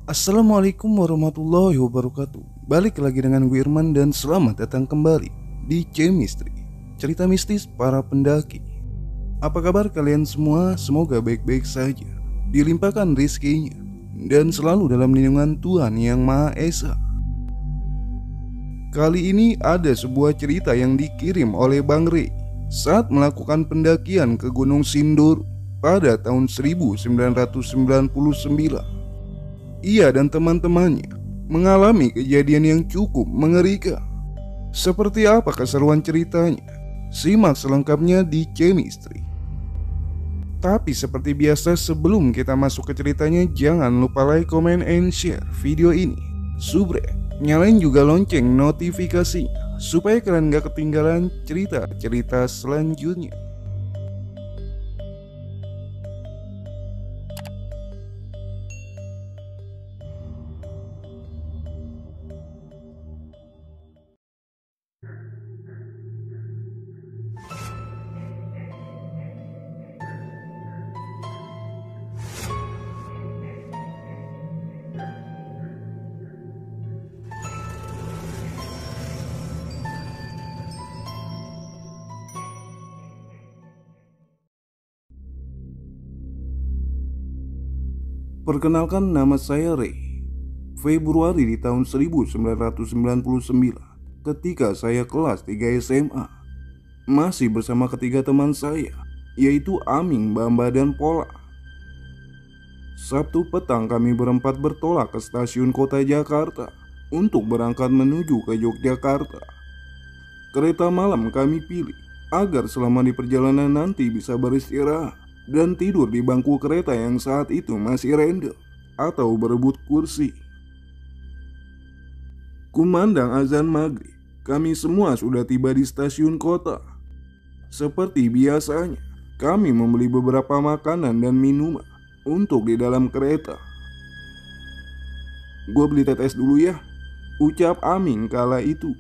Assalamualaikum warahmatullahi wabarakatuh. Balik lagi dengan gue Irman dan selamat datang kembali di Chemistry, cerita mistis para pendaki. Apa kabar kalian semua? Semoga baik-baik saja, dilimpahkan rizkinya, dan selalu dalam lindungan Tuhan Yang Maha Esa. Kali ini ada sebuah cerita yang dikirim oleh Bang Rey saat melakukan pendakian ke Gunung Sindoro pada tahun 1999. Ia dan teman-temannya mengalami kejadian yang cukup mengerikan. Seperti apa keseruan ceritanya? Simak selengkapnya di Chemistry. Tapi seperti biasa, sebelum kita masuk ke ceritanya, jangan lupa like, comment, and share video ini. Subrek, nyalain juga lonceng notifikasinya supaya kalian gak ketinggalan cerita-cerita selanjutnya. Perkenalkan, nama saya Rey. Februari di tahun 1999, ketika saya kelas 3 SMA, masih bersama ketiga teman saya, yaitu Aming, Bamba, dan Pola. Sabtu petang kami berempat bertolak ke stasiun kota Jakarta untuk berangkat menuju ke Yogyakarta. Kereta malam kami pilih agar selama di perjalanan nanti bisa beristirahat dan tidur di bangku kereta yang saat itu masih random atau berebut kursi. Kumandang azan maghrib, kami semua sudah tiba di stasiun kota. Seperti biasanya, kami membeli beberapa makanan dan minuman untuk di dalam kereta. "Gue beli tetes dulu ya," ucap Aming kala itu.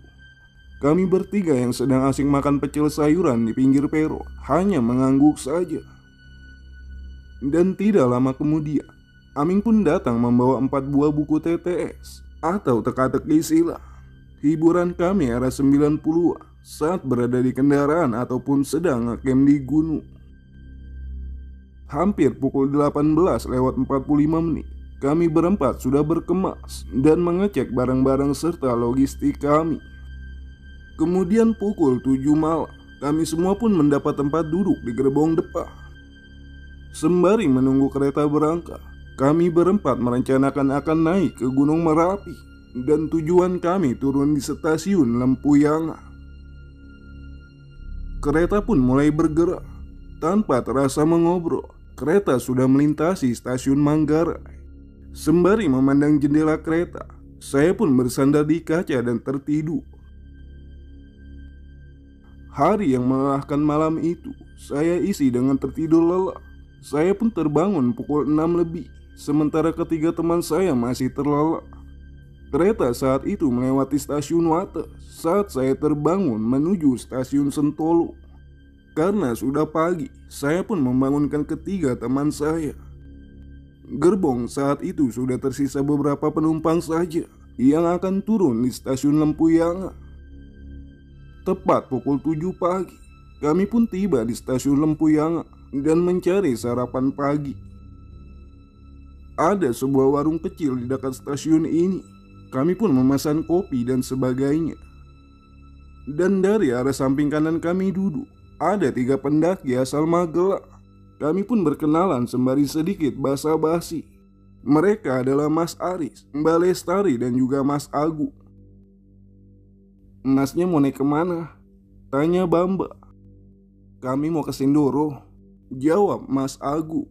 Kami bertiga yang sedang asing makan pecel sayuran di pinggir peron hanya mengangguk saja. Dan tidak lama kemudian, Aming pun datang membawa 4 buah buku TTS atau teka-teki silat. Hiburan kami era 90-an saat berada di kendaraan ataupun sedang ngecamp di gunung. Hampir pukul 18:45, kami berempat sudah berkemas dan mengecek barang-barang serta logistik kami. Kemudian pukul 7 malam, kami semua pun mendapat tempat duduk di gerbong depan. Sembari menunggu kereta berangkat, kami berempat merencanakan akan naik ke Gunung Merapi dan tujuan kami turun di stasiun Lempuyanga. Kereta pun mulai bergerak. Tanpa terasa mengobrol, kereta sudah melintasi stasiun Manggarai. Sembari memandang jendela kereta, saya pun bersandar di kaca dan tertidur. Hari yang melelahkan malam itu, saya isi dengan tertidur lelap. Saya pun terbangun pukul 6 lebih, sementara ketiga teman saya masih terlelap. Kereta saat itu melewati stasiun Wates saat saya terbangun menuju stasiun Sentolo. Karena sudah pagi, saya pun membangunkan ketiga teman saya. Gerbong saat itu sudah tersisa beberapa penumpang saja yang akan turun di stasiun Lempuyanga. Tepat pukul 7 pagi, kami pun tiba di stasiun Lempuyanga dan mencari sarapan pagi. Ada sebuah warung kecil di dekat stasiun ini. Kami pun memesan kopi dan sebagainya. Dan dari arah samping kanan kami duduk, ada 3 pendaki asal Magelang. Kami pun berkenalan sembari sedikit basa-basi. Mereka adalah Mas Aris, Mbak Lestari, dan juga Mas Agu. "Masnya mau naik kemana?" tanya Bamba. "Kami mau ke Sindoro," jawab Mas Agu.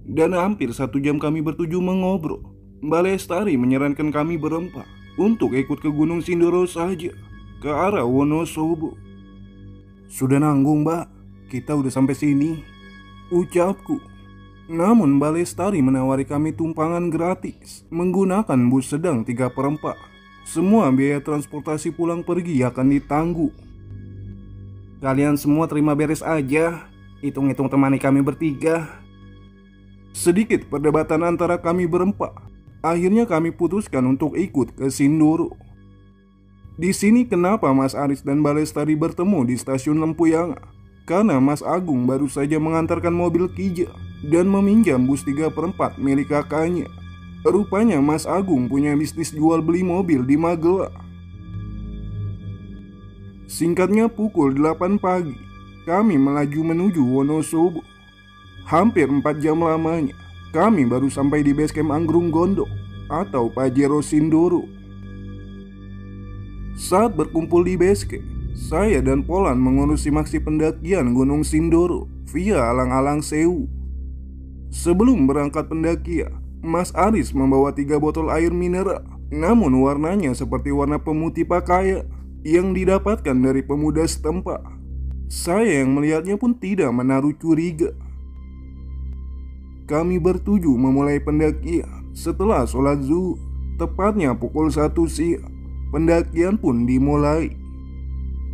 Dan hampir 1 jam kami bertuju mengobrol. Mbak Lestari menyarankan kami berempat untuk ikut ke Gunung Sindoro saja, ke arah Wonosobo. "Sudah nanggung, Mbak, kita udah sampai sini," ucapku. Namun Mbak Lestari menawari kami tumpangan gratis menggunakan bus sedang 3/4. Semua biaya transportasi pulang pergi akan ditanggung. "Kalian semua terima beres aja, hitung-hitung temani kami bertiga." Sedikit perdebatan antara kami berempat. Akhirnya kami putuskan untuk ikut ke Sindoro. Di sini kenapa Mas Aris dan Balestari bertemu di stasiun Lempuyanga? Karena Mas Agung baru saja mengantarkan mobil Kija dan meminjam bus 3/4 milik kakaknya. Rupanya Mas Agung punya bisnis jual beli mobil di Magelang. Singkatnya, pukul 8 pagi kami melaju menuju Wonosobo. Hampir 4 jam lamanya kami baru sampai di base camp Anggrung Gondok atau Pajero Sindoro. Saat berkumpul di base camp, saya dan Polan mengurusi maksi pendakian Gunung Sindoro via Alang-Alang Sewu. Sebelum berangkat pendakian, Mas Aris membawa 3 botol air mineral, namun warnanya seperti warna pemutih pakaian yang didapatkan dari pemuda setempat. Saya yang melihatnya pun tidak menaruh curiga. Kami bertuju memulai pendakian setelah sholat zuhur, tepatnya pukul 1 siang. Pendakian pun dimulai.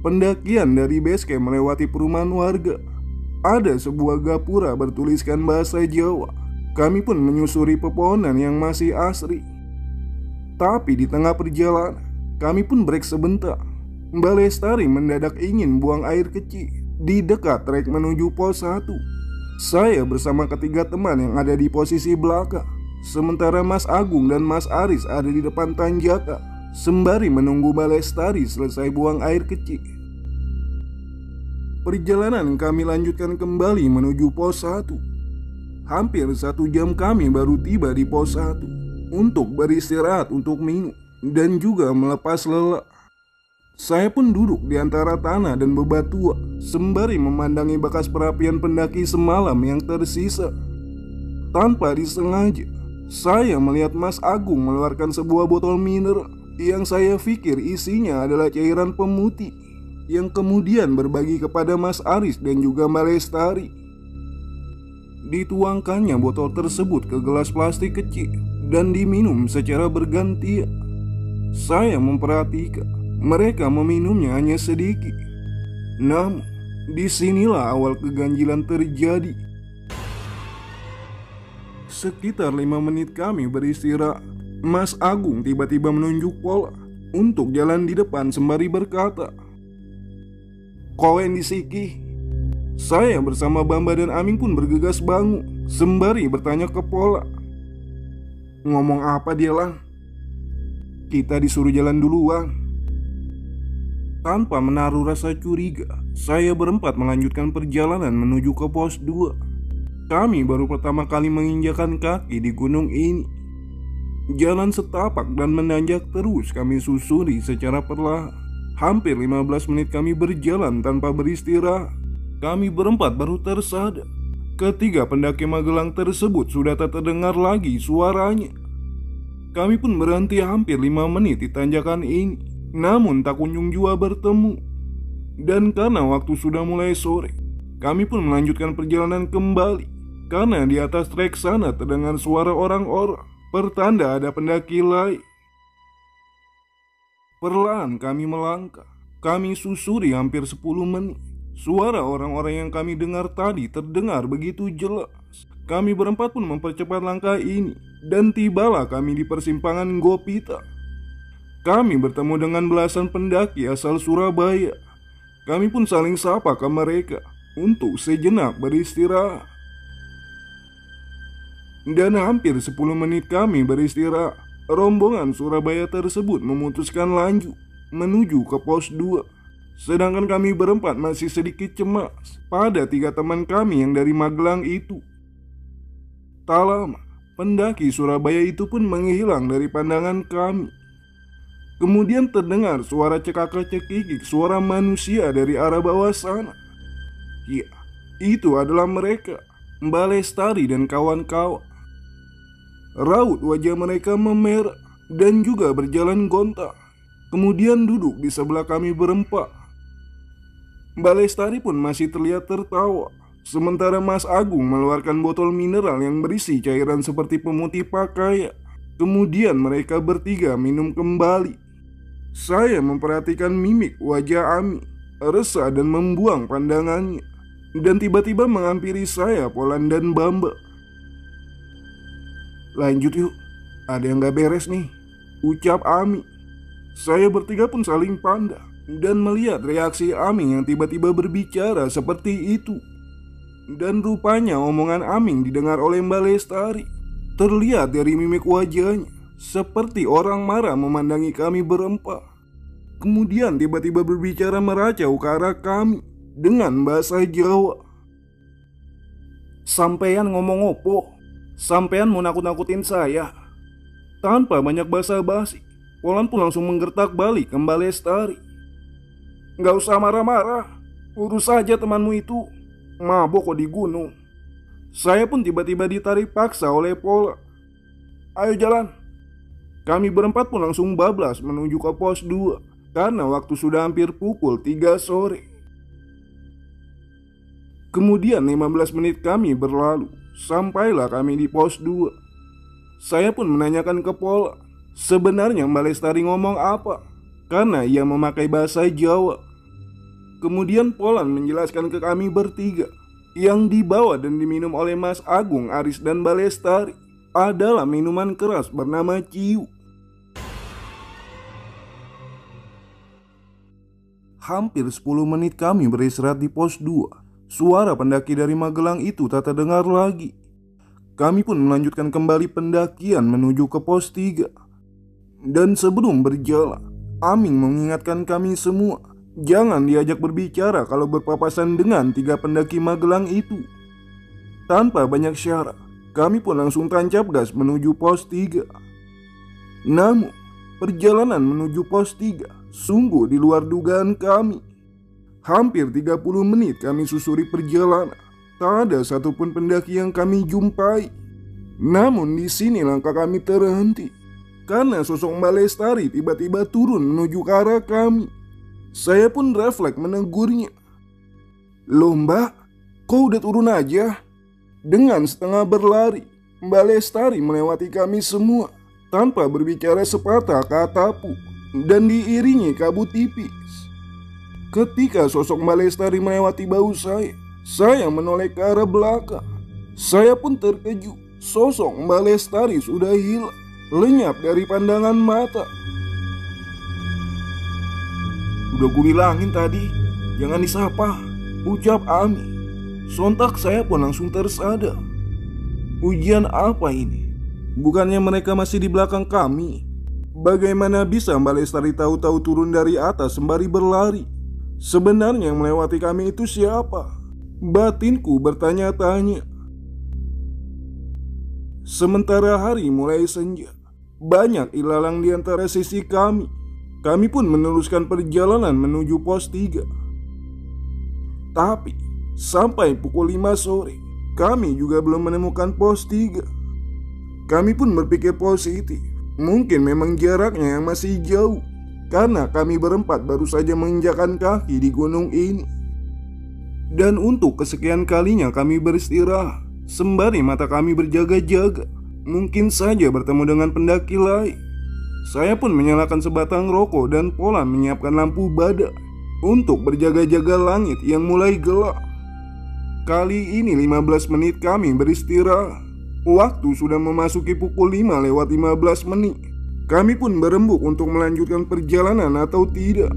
Pendakian dari base camp melewati perumahan warga. Ada sebuah gapura bertuliskan bahasa Jawa. Kami pun menyusuri pepohonan yang masih asri. Tapi di tengah perjalanan, kami pun break sebentar. Mbak Lestari mendadak ingin buang air kecil di dekat trek menuju pos 1. Saya bersama ketiga teman yang ada di posisi belakang, sementara Mas Agung dan Mas Aris ada di depan tanjakan, sembari menunggu Mbak Lestari selesai buang air kecil. Perjalanan kami lanjutkan kembali menuju pos 1. Hampir 1 jam kami baru tiba di pos 1 untuk beristirahat, untuk minum, dan juga melepas lelah. Saya pun duduk di antara tanah dan bebatuan sembari memandangi bekas perapian pendaki semalam yang tersisa. Tanpa disengaja, saya melihat Mas Agung mengeluarkan sebuah botol mineral yang saya pikir isinya adalah cairan pemutih, yang kemudian berbagi kepada Mas Aris dan juga Mbak Lestari. Dituangkannya botol tersebut ke gelas plastik kecil dan diminum secara bergantian. Saya memperhatikan mereka meminumnya hanya sedikit. Namun, disinilah awal keganjilan terjadi. Sekitar 5 menit kami beristirahat, Mas Agung tiba-tiba menunjuk Pola untuk jalan di depan sembari berkata, "Koen disiki." Saya bersama Bamba dan Aming pun bergegas bangun sembari bertanya ke Pola, "Ngomong apa dia, Lang? Kita disuruh jalan duluan." Tanpa menaruh rasa curiga, saya berempat melanjutkan perjalanan menuju ke pos 2. Kami baru pertama kali menginjakan kaki di gunung ini. Jalan setapak dan menanjak terus kami susuri secara perlahan. Hampir 15 menit kami berjalan tanpa beristirahat. Kami berempat baru tersadar ketiga pendaki Magelang tersebut sudah tak terdengar lagi suaranya. Kami pun berhenti hampir 5 menit di tanjakan ini, namun tak kunjung jua bertemu. Dan karena waktu sudah mulai sore, kami pun melanjutkan perjalanan kembali. Karena di atas trek sana terdengar suara orang-orang, pertanda ada pendaki lain. Perlahan kami melangkah. Kami susuri hampir 10 menit. Suara orang-orang yang kami dengar tadi terdengar begitu jelas. Kami berempat pun mempercepat langkah ini, dan tibalah kami di persimpangan Gopita. Kami bertemu dengan belasan pendaki asal Surabaya. Kami pun saling sapa ke mereka untuk sejenak beristirahat. Dan hampir 10 menit kami beristirahat, rombongan Surabaya tersebut memutuskan lanjut menuju ke pos 2. Sedangkan kami berempat masih sedikit cemas pada 3 teman kami yang dari Magelang itu. Tak lama, pendaki Surabaya itu pun menghilang dari pandangan kami. Kemudian terdengar suara cekak-cekik suara manusia dari arah bawah sana. Ya, itu adalah mereka, Mbak Lestari dan kawan-kawan. Raut wajah mereka memerah dan juga berjalan gonta. Kemudian duduk di sebelah kami berempat. Mbak Lestari pun masih terlihat tertawa, sementara Mas Agung mengeluarkan botol mineral yang berisi cairan seperti pemutih pakaian. Kemudian mereka bertiga minum kembali. Saya memperhatikan mimik wajah Ami, resah dan membuang pandangannya. Dan tiba-tiba menghampiri saya Polan dan Bamba. "Lanjut yuk, Ada yang gak beres nih, ucap Ami. Saya bertiga pun saling pandang dan melihat reaksi Aming yang tiba-tiba berbicara seperti itu. Dan rupanya omongan Aming didengar oleh Mbak Lestari. Terlihat dari mimik wajahnya seperti orang marah memandangi kami berempat. Kemudian tiba-tiba berbicara meracau ke arah kami dengan bahasa Jawa. Sampean ngomong opo? Sampean mau nakut-nakutin saya? Tanpa banyak basa-basi, Polan pun langsung menggertak balik ke Mbak Lestari. Gak usah marah-marah, urus saja temanmu itu. Mabok kok di gunung. Saya pun tiba-tiba ditarik paksa oleh Polan. Ayo jalan. Kami berempat pun langsung bablas menuju ke pos 2 karena waktu sudah hampir pukul 3 sore. Kemudian 15 menit kami berlalu, sampailah kami di pos 2. Saya pun menanyakan ke Polan, sebenarnya Mbak Lestari ngomong apa, karena ia memakai bahasa Jawa. Kemudian Polan menjelaskan ke kami bertiga, yang dibawa dan diminum oleh Mas Agung, Aris, dan Mbak Lestari adalah minuman keras bernama Ciu. Hampir 10 menit kami beristirahat di pos 2. Suara pendaki dari Magelang itu tak terdengar lagi. Kami pun melanjutkan kembali pendakian menuju ke pos 3. Dan sebelum berjalan, Aming mengingatkan kami semua jangan diajak berbicara kalau berpapasan dengan 3 pendaki Magelang itu. Tanpa banyak syarat, kami pun langsung tancap gas menuju pos 3. Namun, perjalanan menuju pos 3 sungguh di luar dugaan kami. Hampir 30 menit kami susuri perjalanan. Tak ada satupun pendaki yang kami jumpai. Namun di sini langkah kami terhenti karena sosok Mbak Lestari tiba-tiba turun menuju ke arah kami. Saya pun refleks menegurnya. Loh Mbak, kok udah turun aja? Dengan setengah berlari, Mbak Lestari melewati kami semua tanpa berbicara sepatah kata pun dan diiringi kabut tipis. Ketika sosok Mbak Lestari melewati bahu saya menoleh ke arah belakang. Saya pun terkejut. Sosok Mbak Lestari sudah hilang, lenyap dari pandangan mata. Udah gue bilangin tadi, jangan disapa, ucap Ami. Sontak saya pun langsung tersadar. Ujian apa ini? Bukannya mereka masih di belakang kami? Bagaimana bisa Mbak Lestari tahu-tahu turun dari atas sembari berlari? Sebenarnya yang melewati kami itu siapa? Batinku bertanya-tanya. Sementara hari mulai senja, banyak ilalang di antara sisi kami. Kami pun meneruskan perjalanan menuju pos 3. Tapi sampai pukul 5 sore, kami juga belum menemukan pos 3. Kami pun berpikir positif. Mungkin memang jaraknya yang masih jauh, karena kami berempat baru saja menginjakkan kaki di gunung ini. Dan untuk kesekian kalinya kami beristirahat, sembari mata kami berjaga-jaga, mungkin saja bertemu dengan pendaki lain. Saya pun menyalakan sebatang rokok dan Polan menyiapkan lampu badak untuk berjaga-jaga langit yang mulai gelap. Kali ini 15 menit kami beristirahat. Waktu sudah memasuki pukul 5:15 menit. Kami pun berembuk untuk melanjutkan perjalanan atau tidak.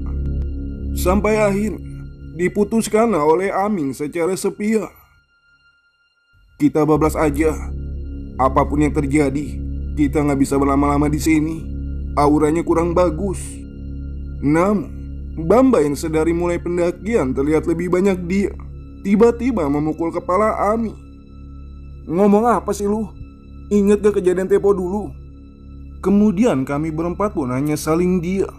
Sampai akhirnya diputuskan oleh Aming secara sepihak. Kita bablas aja. Apapun yang terjadi, kita nggak bisa berlama-lama di sini. Auranya kurang bagus. Namun, Bamba yang sedari mulai pendakian terlihat lebih banyak dia. Tiba-tiba memukul kepala Ami. Ngomong apa sih lu? Ingat gak kejadian tempo dulu? Kemudian kami berempat pun hanya saling diam.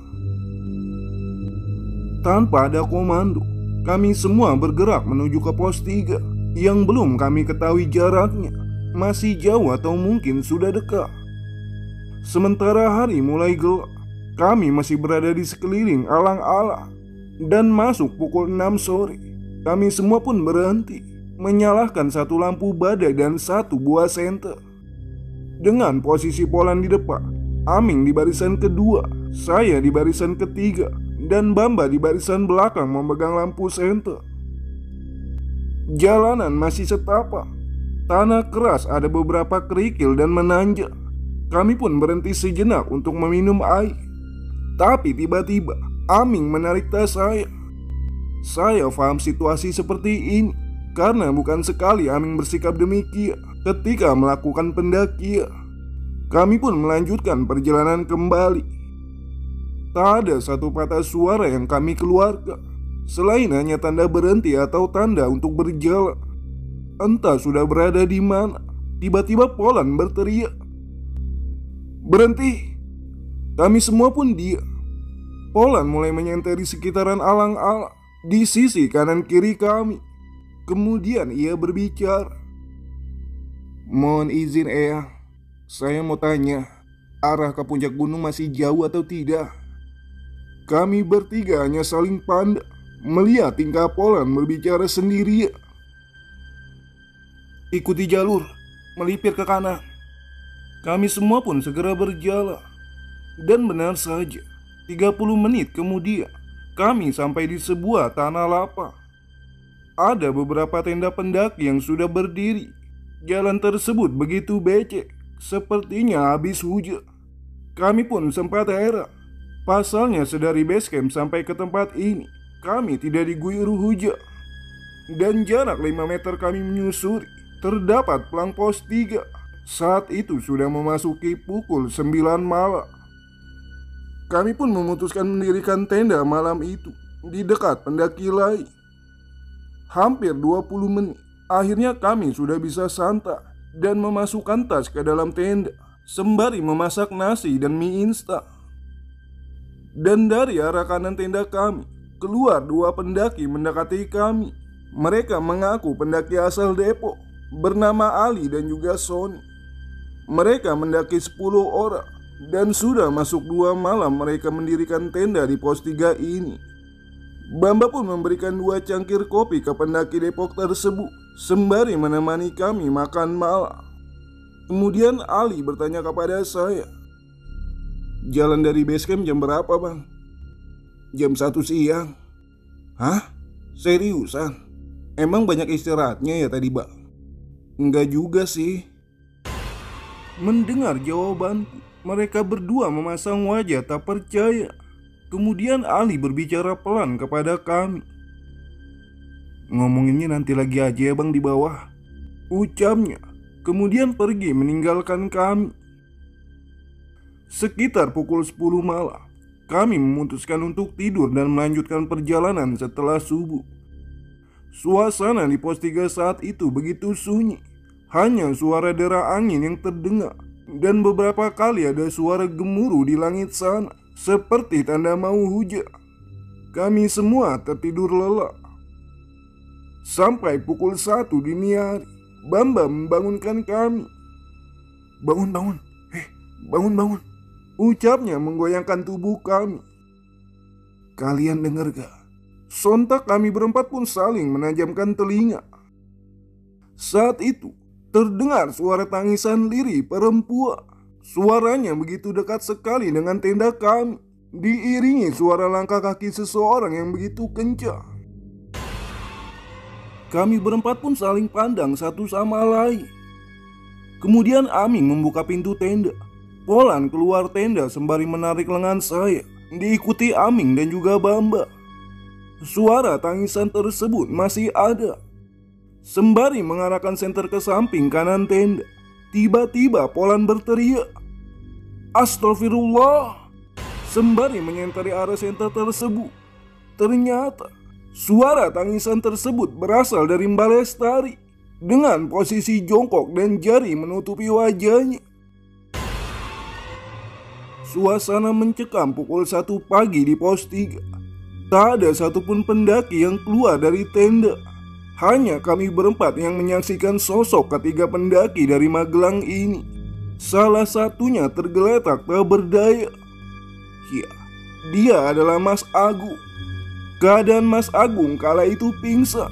Tanpa ada komando, kami semua bergerak menuju ke pos 3 yang belum kami ketahui jaraknya, masih jauh atau mungkin sudah dekat. Sementara hari mulai gelap, kami masih berada di sekeliling alang-alang. Dan masuk pukul 6 sore, kami semua pun berhenti, menyalakan satu lampu badai dan satu buah senter. Dengan posisi Polan di depan, Aming di barisan kedua, saya di barisan ketiga, dan Bamba di barisan belakang memegang lampu senter. Jalanan masih setapak. Tanah keras ada beberapa kerikil dan menanjak. Kami pun berhenti sejenak untuk meminum air. Tapi tiba-tiba Aming menarik tas saya. Saya paham situasi seperti ini karena bukan sekali Aming bersikap demikian ketika melakukan pendakian. Kami pun melanjutkan perjalanan kembali. Tak ada satu patah suara yang kami keluarkan, selain hanya tanda berhenti atau tanda untuk berjalan. Entah sudah berada di mana, tiba-tiba Polan berteriak, "Berhenti!" Kami semua pun diam. Polan mulai menyentari sekitaran alang-alang di sisi kanan kiri kami. Kemudian ia berbicara, "Mohon izin Eyang, saya mau tanya, arah ke puncak gunung masih jauh atau tidak?" Kami bertiga hanya saling pandang, melihat tingkah Polan berbicara sendirian. "Ikuti jalur, melipir ke kanan." Kami semua pun segera berjalan. Dan benar saja, 30 menit kemudian, kami sampai di sebuah tanah lapang. Ada beberapa tenda pendaki yang sudah berdiri. Jalan tersebut begitu becek, sepertinya habis hujan. Kami pun sempat heran. Pasalnya sedari base camp sampai ke tempat ini, kami tidak diguyur hujan. Dan jarak 5 meter kami menyusuri, terdapat pelang pos 3. Saat itu sudah memasuki pukul 9 malam. Kami pun memutuskan mendirikan tenda malam itu di dekat pendaki lain. Hampir 20 menit, akhirnya kami sudah bisa santai dan memasukkan tas ke dalam tenda, sembari memasak nasi dan mie instan. Dan dari arah kanan tenda kami, keluar 2 pendaki mendekati kami. Mereka mengaku pendaki asal Depok, bernama Ali dan juga Sony. Mereka mendaki 10 orang, dan sudah masuk 2 malam mereka mendirikan tenda di pos 3 ini. Bamba pun memberikan 2 cangkir kopi ke pendaki Depok tersebut, sembari menemani kami makan malam. Kemudian Ali bertanya kepada saya, "Jalan dari base camp jam berapa, Bang?" "Jam 1 siang." "Hah? Seriusan? Emang banyak istirahatnya ya tadi, Bang?" "Enggak juga sih." Mendengar jawabanku, mereka berdua memasang wajah tak percaya. Kemudian Ali berbicara pelan kepada kami, "Ngomonginnya nanti lagi aja ya Bang di bawah," ucapnya. Kemudian pergi meninggalkan kami. Sekitar pukul 10 malam, kami memutuskan untuk tidur dan melanjutkan perjalanan setelah subuh. Suasana di pos 3 saat itu begitu sunyi. Hanya suara dera angin yang terdengar, dan beberapa kali ada suara gemuruh di langit sana, seperti tanda mau hujan. Kami semua tertidur lelap. Sampai pukul 1 dini hari, Bamba membangunkan kami. "Bangun, bangun, bangun, bangun," ucapnya menggoyangkan tubuh kami. "Kalian dengar gak?" Sontak kami berempat pun saling menajamkan telinga. Saat itu terdengar suara tangisan lirih perempuan. Suaranya begitu dekat sekali dengan tenda kami, diiringi suara langkah kaki seseorang yang begitu kencang. Kami berempat pun saling pandang satu sama lain. Kemudian Aming membuka pintu tenda. Polan keluar tenda sembari menarik lengan saya, diikuti Aming dan juga Bamba. Suara tangisan tersebut masih ada. Sembari mengarahkan senter ke samping kanan tenda, tiba-tiba Polan berteriak, "Astagfirullah!" Sembari menyentari arah senter tersebut. Ternyata suara tangisan tersebut berasal dari Mbak Lestari dengan posisi jongkok dan jari menutupi wajahnya. Suasana mencekam pukul 1 pagi di pos 3. Tak ada satupun pendaki yang keluar dari tenda. Hanya kami berempat yang menyaksikan sosok ketiga pendaki dari Magelang ini. Salah satunya tergeletak tak berdaya. Ya, dia adalah Mas Agung. Keadaan Mas Agung kala itu pingsan,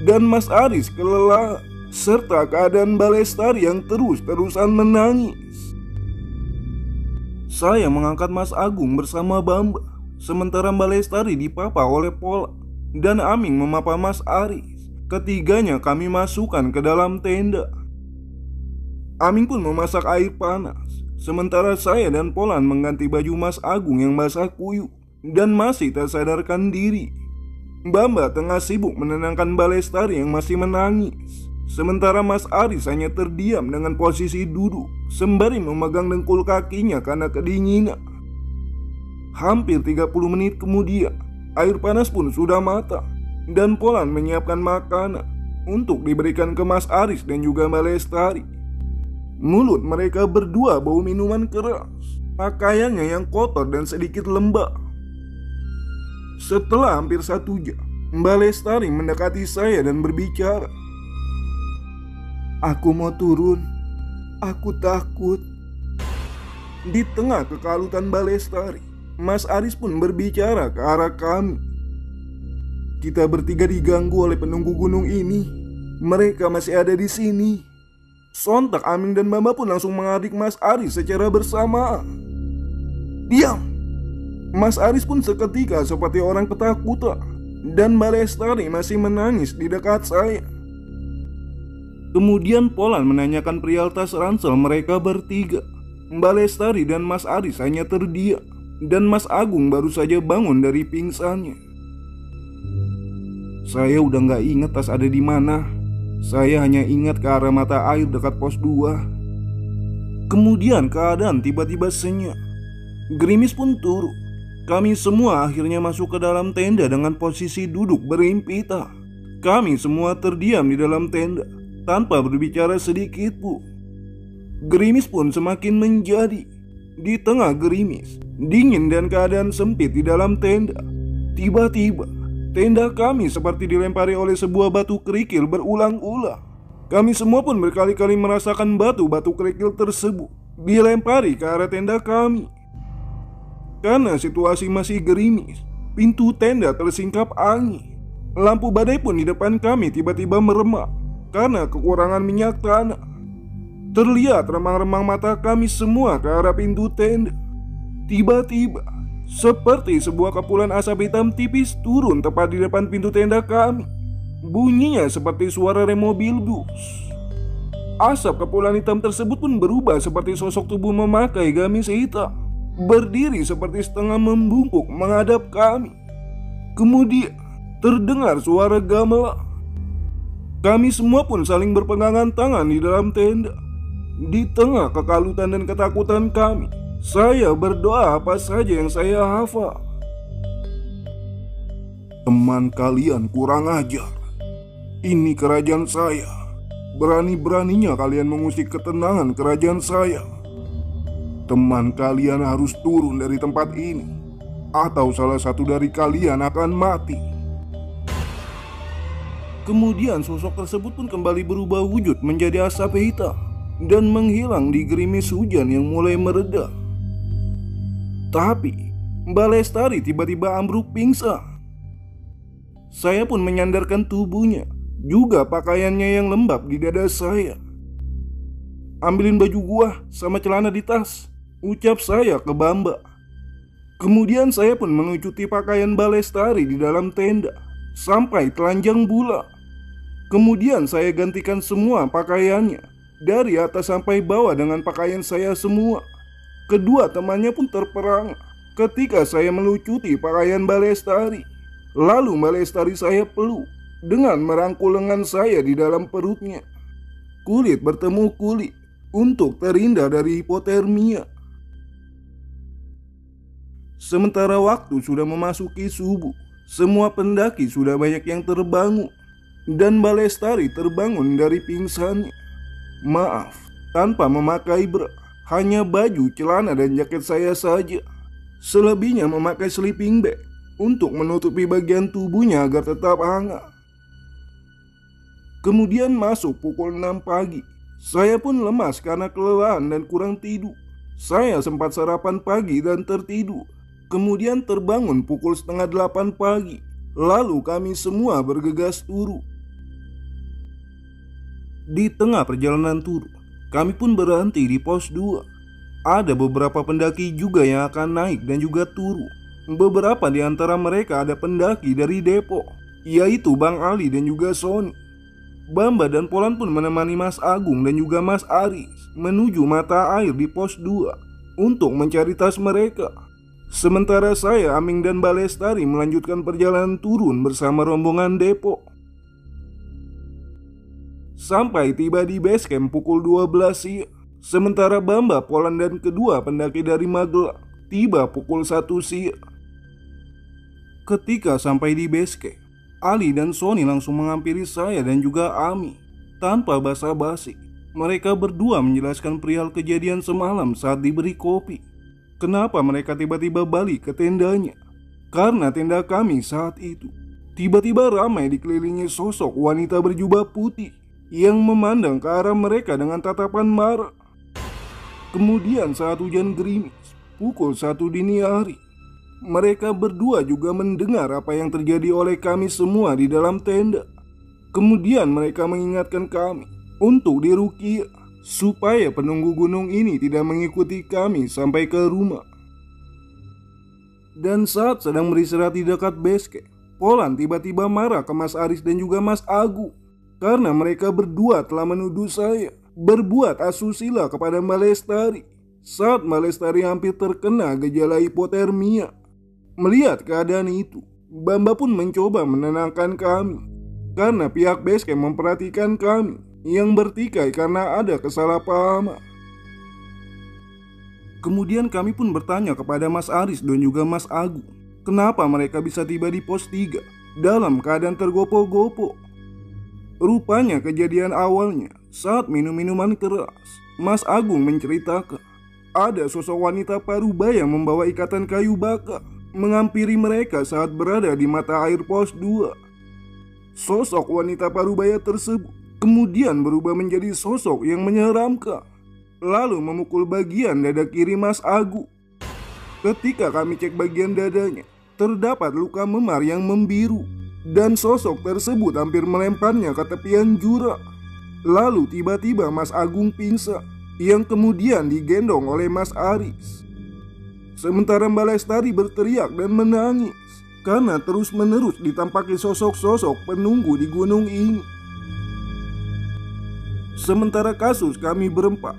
dan Mas Aris kelelahan, serta keadaan Mbak Lestari yang terus-terusan menangis. Saya mengangkat Mas Agung bersama Bamba, sementara Mbak Lestari dipapa oleh Pola, dan Aming memapa Mas Aris. Ketiganya kami masukkan ke dalam tenda. Aming pun memasak air panas, Sementara saya dan Polan mengganti baju Mas Agung yang basah kuyup dan masih tak sadarkan diri. Bamba tengah sibuk menenangkan Balestari yang masih menangis. Sementara Mas Aris hanya terdiam dengan posisi duduk sembari memegang dengkul kakinya karena kedinginan. Hampir 30 menit kemudian, air panas pun sudah matang dan Polan menyiapkan makanan untuk diberikan ke Mas Aris dan juga Balestari. Mulut mereka berdua bau minuman keras, pakaiannya yang kotor dan sedikit lembab. Setelah hampir 1 jam, Balestari mendekati saya dan berbicara. "Aku mau turun, aku takut." Di tengah kekalutan Balestari, Mas Aris pun berbicara ke arah kami. "Kita bertiga diganggu oleh penunggu gunung ini. Mereka masih ada di sini." Sontak Aming dan Bamba pun langsung mengadik Mas Aris secara bersamaan. "Diam!" Mas Aris pun seketika seperti orang ketakutan dan Balestari masih menangis di dekat saya. Kemudian Polan menanyakan perihal tas ransel mereka bertiga. Balestari dan Mas Aris hanya terdiam dan Mas Agung baru saja bangun dari pingsannya. "Saya udah gak ingat tas ada di mana. Saya hanya ingat ke arah mata air dekat pos 2. Kemudian keadaan tiba-tiba senyap. Gerimis pun turun. Kami semua akhirnya masuk ke dalam tenda dengan posisi duduk berhimpitan. Kami semua terdiam di dalam tenda tanpa berbicara sedikit pun. Gerimis pun semakin menjadi. Di tengah gerimis, dingin dan keadaan sempit di dalam tenda, tiba-tiba tenda kami seperti dilempari oleh sebuah batu kerikil berulang-ulang. Kami semua pun berkali-kali merasakan batu-batu kerikil tersebut dilempari ke arah tenda kami. Karena situasi masih gerimis, pintu tenda tersingkap angin. Lampu badai pun di depan kami tiba-tiba meremang karena kekurangan minyak tanah. Terlihat remang-remang mata kami semua ke arah pintu tenda. Tiba-tiba, seperti sebuah kepulan asap hitam tipis turun tepat di depan pintu tenda kami. Bunyinya seperti suara rem mobil bus. Asap kepulan hitam tersebut pun berubah seperti sosok tubuh memakai gamis hitam, berdiri seperti setengah membungkuk menghadap kami. Kemudian terdengar suara gamelan. Kami semua pun saling berpegangan tangan di dalam tenda. Di tengah kekalutan dan ketakutan kami, saya berdoa apa saja yang saya hafal. "Teman kalian kurang ajar. Ini kerajaan saya. Berani-beraninya kalian mengusik ketenangan kerajaan saya. Teman kalian harus turun dari tempat ini, atau salah satu dari kalian akan mati." Kemudian sosok tersebut pun kembali berubah wujud menjadi asap hitam dan menghilang di gerimis hujan yang mulai mereda. Tapi Balestari tiba-tiba ambruk pingsan. Saya pun menyandarkan tubuhnya, juga pakaiannya yang lembab di dada saya. "Ambilin baju gua sama celana di tas," ucap saya ke Bamba. Kemudian saya pun mengucuti pakaian Balestari di dalam tenda sampai telanjang bulat. Kemudian saya gantikan semua pakaiannya dari atas sampai bawah dengan pakaian saya semua. Kedua temannya pun terperangah ketika saya melucuti pakaian Balestari. Lalu Balestari saya peluk dengan merangkul lengan saya di dalam perutnya. Kulit bertemu kulit untuk terhindar dari hipotermia. Sementara waktu sudah memasuki subuh, semua pendaki sudah banyak yang terbangun dan Balestari terbangun dari pingsannya. Maaf, tanpa memakai bra, hanya baju, celana, dan jaket saya saja. Selebihnya memakai sleeping bag untuk menutupi bagian tubuhnya agar tetap hangat. Kemudian masuk pukul 6 pagi. Saya pun lemas karena kelelahan dan kurang tidur. Saya sempat sarapan pagi dan tertidur. Kemudian terbangun pukul setengah 8 pagi. Lalu kami semua bergegas turun. Di tengah perjalanan turun, kami pun berhenti di pos 2. Ada beberapa pendaki juga yang akan naik dan juga turun. Beberapa di antara mereka ada pendaki dari Depok, yaitu Bang Ali dan juga Sony. Bamba dan Polan pun menemani Mas Agung dan juga Mas Aris menuju mata air di pos 2 untuk mencari tas mereka. Sementara saya, Aming dan Balestari melanjutkan perjalanan turun bersama rombongan Depok. Sampai tiba di base camp pukul 12 siang. Sementara Bamba, Polan dan kedua pendaki dari Magelang tiba pukul 1 siang. Ketika sampai di base camp, Ali dan Sony langsung menghampiri saya dan juga Ami. Tanpa basa-basi, mereka berdua menjelaskan perihal kejadian semalam saat diberi kopi. Kenapa mereka tiba-tiba balik ke tendanya? Karena tenda kami saat itu tiba-tiba ramai dikelilingi sosok wanita berjubah putih yang memandang ke arah mereka dengan tatapan marah. Kemudian saat hujan gerimis, pukul 1 dini hari, mereka berdua juga mendengar apa yang terjadi oleh kami semua di dalam tenda. Kemudian mereka mengingatkan kami untuk diruqyah supaya penunggu gunung ini tidak mengikuti kami sampai ke rumah. Dan saat sedang beristirahat di dekat base camp, Polan tiba-tiba marah ke Mas Aris dan juga Mas Agung karena mereka berdua telah menuduh saya berbuat asusila kepada Mbak Lestari saat Mbak Lestari hampir terkena gejala hipotermia. Melihat keadaan itu, Bamba pun mencoba menenangkan kami karena pihak base camp memperhatikan kami yang bertikai karena ada kesalahpahaman. Kemudian kami pun bertanya kepada Mas Aris dan juga Mas Agung, kenapa mereka bisa tiba di pos 3 dalam keadaan tergopoh-gopoh. Rupanya kejadian awalnya saat minum minuman keras. Mas Agung menceritakan ada sosok wanita parubaya yang membawa ikatan kayu bakar menghampiri mereka saat berada di mata air pos 2. Sosok wanita parubaya tersebut kemudian berubah menjadi sosok yang menyeramkan, lalu memukul bagian dada kiri Mas Agung. Ketika kami cek bagian dadanya, terdapat luka memar yang membiru, dan sosok tersebut hampir melemparnya ke tepian jurang. Lalu tiba-tiba Mas Agung pingsan, yang kemudian digendong oleh Mas Aris. Sementara Mbak Lestari berteriak dan menangis karena terus-menerus ditampaki sosok-sosok penunggu di gunung ini. Sementara kasus kami berempat,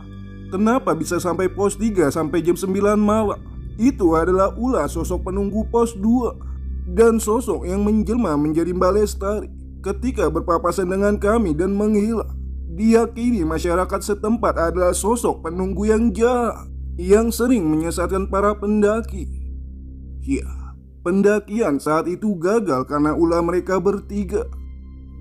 kenapa bisa sampai pos 3 sampai jam 9 malam? Itu adalah ulah sosok penunggu pos 2 dan sosok yang menjelma menjadi Mbak Lestari ketika berpapasan dengan kami dan menghilang. Diyakini masyarakat setempat adalah sosok penunggu yang jahat yang sering menyesatkan para pendaki. Ya, pendakian saat itu gagal karena ulah mereka bertiga.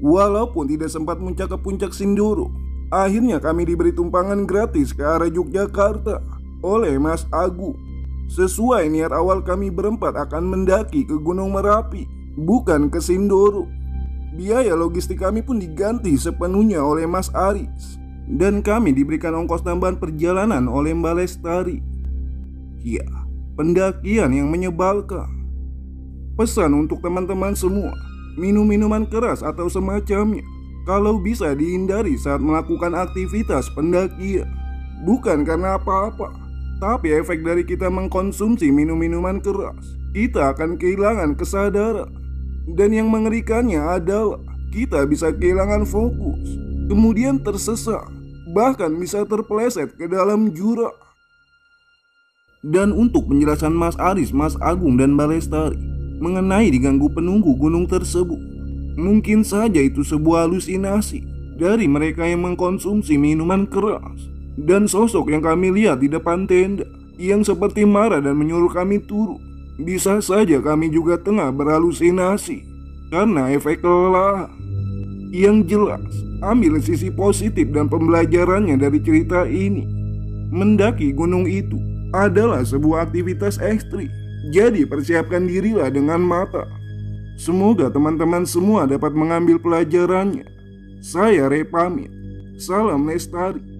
Walaupun tidak sempat muncak ke puncak Sindoro, akhirnya kami diberi tumpangan gratis ke arah Yogyakarta oleh Mas Agung. Sesuai niat awal kami berempat akan mendaki ke Gunung Merapi, bukan ke Sindoro. Biaya logistik kami pun diganti sepenuhnya oleh Mas Aris, dan kami diberikan ongkos tambahan perjalanan oleh Mbak Lestari. Ya, pendakian yang menyebalkan. Pesan untuk teman-teman semua, minum minuman keras atau semacamnya kalau bisa dihindari saat melakukan aktivitas pendakian. Bukan karena apa-apa, tapi efek dari kita mengkonsumsi minum-minuman keras, kita akan kehilangan kesadaran. Dan yang mengerikannya adalah kita bisa kehilangan fokus, kemudian tersesat, bahkan bisa terpeleset ke dalam jurang. Dan untuk penjelasan Mas Aris, Mas Agung, dan Mbak Lestari mengenai diganggu penunggu gunung tersebut, mungkin saja itu sebuah halusinasi dari mereka yang mengkonsumsi minuman keras. Dan sosok yang kami lihat di depan tenda yang seperti marah dan menyuruh kami turun, bisa saja kami juga tengah berhalusinasi karena efek kelelahan. Yang jelas, ambil sisi positif dan pembelajarannya dari cerita ini. Mendaki gunung itu adalah sebuah aktivitas ekstrim, jadi persiapkan dirilah dengan matang. Semoga teman-teman semua dapat mengambil pelajarannya. Saya Ray pamit. Salam Lestari.